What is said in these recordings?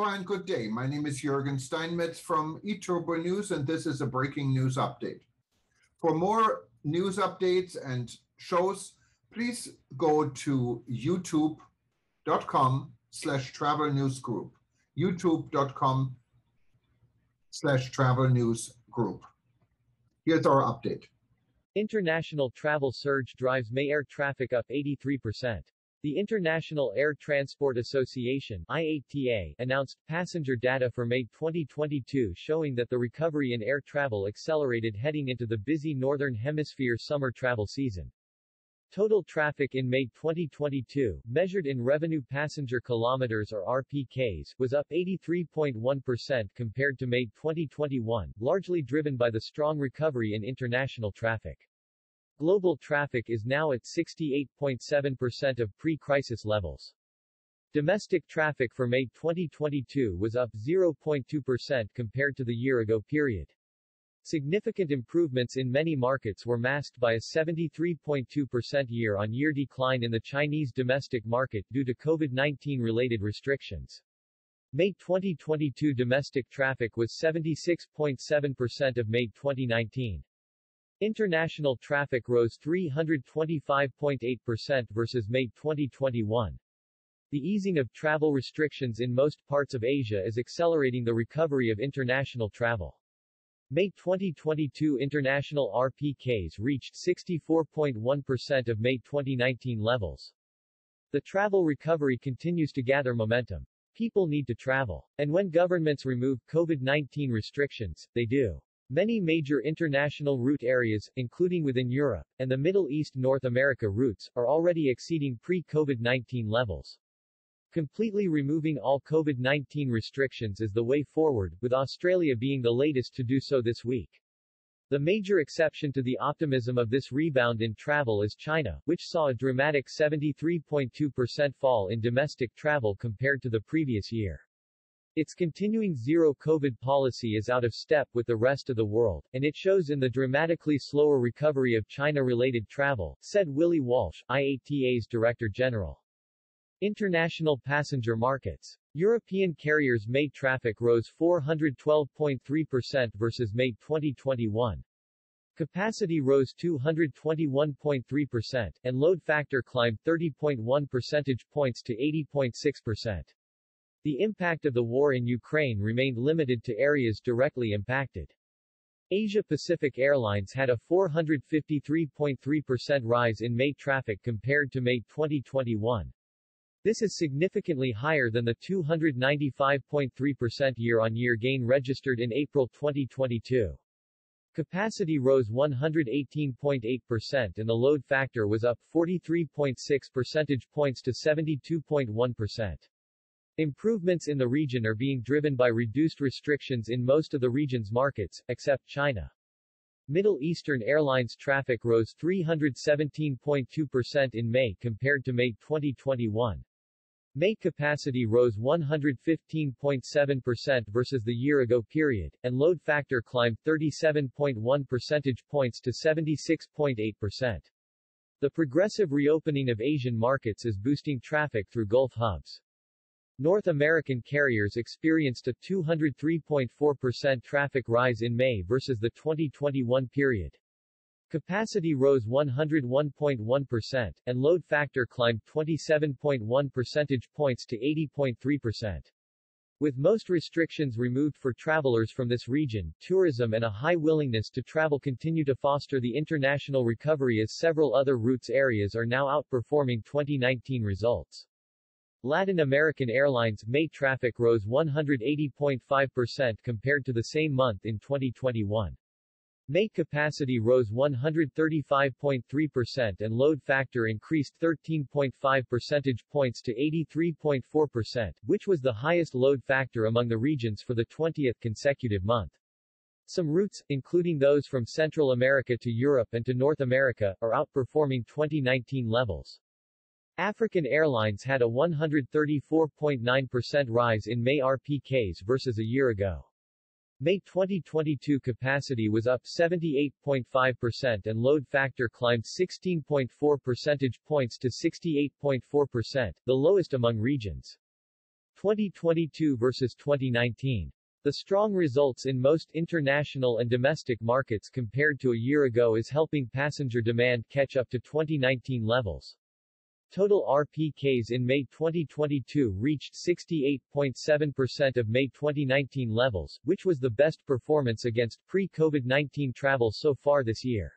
Hello and good day. My name is Jürgen Steinmetz from eTurboNews, and this is a breaking news update. For more news updates and shows, please go to youtube.com/travel news group. youtube.com/travel news group. Here's our update. International travel surge drives May air traffic up 83%. The International Air Transport Association (IATA) announced passenger data for May 2022 showing that the recovery in air travel accelerated heading into the busy Northern Hemisphere summer travel season. Total traffic in May 2022, measured in revenue passenger kilometers or RPKs, was up 83.1% compared to May 2021, largely driven by the strong recovery in international traffic. Global traffic is now at 68.7% of pre-crisis levels. Domestic traffic for May 2022 was up 0.2% compared to the year-ago period. Significant improvements in many markets were masked by a 73.2% year-on-year decline in the Chinese domestic market due to COVID-19-related restrictions. May 2022 domestic traffic was 76.7% of May 2019. International traffic rose 325.8% versus May 2021. The easing of travel restrictions in most parts of Asia is accelerating the recovery of international travel. May 2022 international RPKs reached 64.1% of May 2019 levels. The travel recovery continues to gather momentum. People need to travel. And when governments remove COVID-19 restrictions, they do. Many major international route areas, including within Europe, and the Middle East-North America routes, are already exceeding pre-COVID-19 levels. Completely removing all COVID-19 restrictions is the way forward, with Australia being the latest to do so this week. The major exception to the optimism of this rebound in travel is China, which saw a dramatic 73.2% fall in domestic travel compared to the previous year. Its continuing zero-COVID policy is out of step with the rest of the world, and it shows in the dramatically slower recovery of China-related travel, said Willie Walsh, IATA's Director General. International passenger markets. European carriers' May traffic rose 412.3% versus May 2021. Capacity rose 221.3%, and load factor climbed 30.1 percentage points to 80.6%. The impact of the war in Ukraine remained limited to areas directly impacted. Asia-Pacific Airlines had a 453.3% rise in May traffic compared to May 2021. This is significantly higher than the 295.3% year-on-year gain registered in April 2022. Capacity rose 118.8% and the load factor was up 43.6 percentage points to 72.1%. Improvements in the region are being driven by reduced restrictions in most of the region's markets, except China. Middle Eastern Airlines traffic rose 317.2% in May compared to May 2021. May capacity rose 115.7% versus the year-ago period, and load factor climbed 37.1 percentage points to 76.8%. The progressive reopening of Asian markets is boosting traffic through Gulf hubs. North American carriers experienced a 203.4% traffic rise in May versus the 2021 period. Capacity rose 101.1%, and load factor climbed 27.1 percentage points to 80.3%. With most restrictions removed for travelers from this region, tourism and a high willingness to travel continue to foster the international recovery as several other routes areas are now outperforming 2019 results. Latin American Airlines May traffic rose 180.5% compared to the same month in 2021. May capacity rose 135.3% and load factor increased 13.5 percentage points to 83.4%, which was the highest load factor among the regions for the 20th consecutive month. Some routes, including those from Central America to Europe and to North America, are outperforming 2019 levels. African Airlines had a 134.9% rise in May RPKs versus a year ago. May 2022 capacity was up 78.5% and load factor climbed 16.4 percentage points to 68.4%, the lowest among regions. 2022 versus 2019. The strong results in most international and domestic markets compared to a year ago is helping passenger demand catch up to 2019 levels. Total RPKs in May 2022 reached 68.7% of May 2019 levels, which was the best performance against pre-COVID-19 travel so far this year.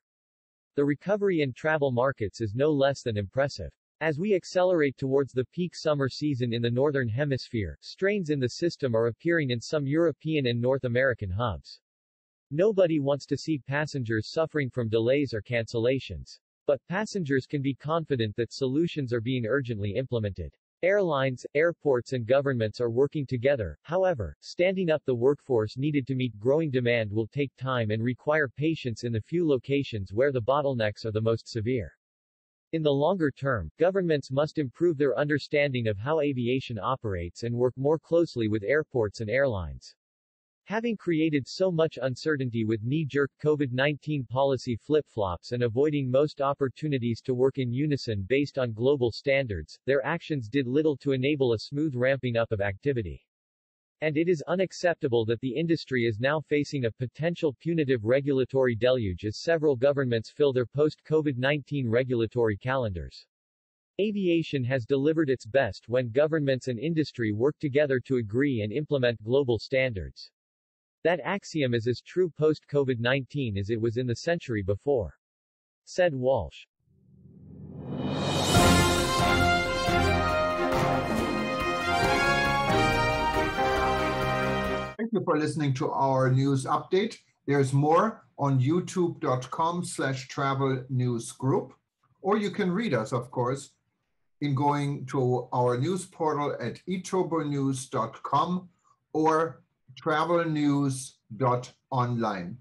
The recovery in travel markets is no less than impressive. As we accelerate towards the peak summer season in the Northern Hemisphere, strains in the system are appearing in some European and North American hubs. Nobody wants to see passengers suffering from delays or cancellations. But passengers can be confident that solutions are being urgently implemented. Airlines, airports and governments are working together. However, standing up the workforce needed to meet growing demand will take time and require patience in the few locations where the bottlenecks are the most severe. In the longer term, governments must improve their understanding of how aviation operates and work more closely with airports and airlines. Having created so much uncertainty with knee-jerk COVID-19 policy flip-flops and avoiding most opportunities to work in unison based on global standards, their actions did little to enable a smooth ramping up of activity. And it is unacceptable that the industry is now facing a potential punitive regulatory deluge as several governments fill their post-COVID-19 regulatory calendars. Aviation has delivered its best when governments and industry work together to agree and implement global standards. That axiom is as true post-COVID-19 as it was in the century before, said Walsh. Thank you for listening to our news update. There's more on youtube.com/travel news group, or you can read us, of course, in going to our news portal at eTurboNews.com or travelnews.online.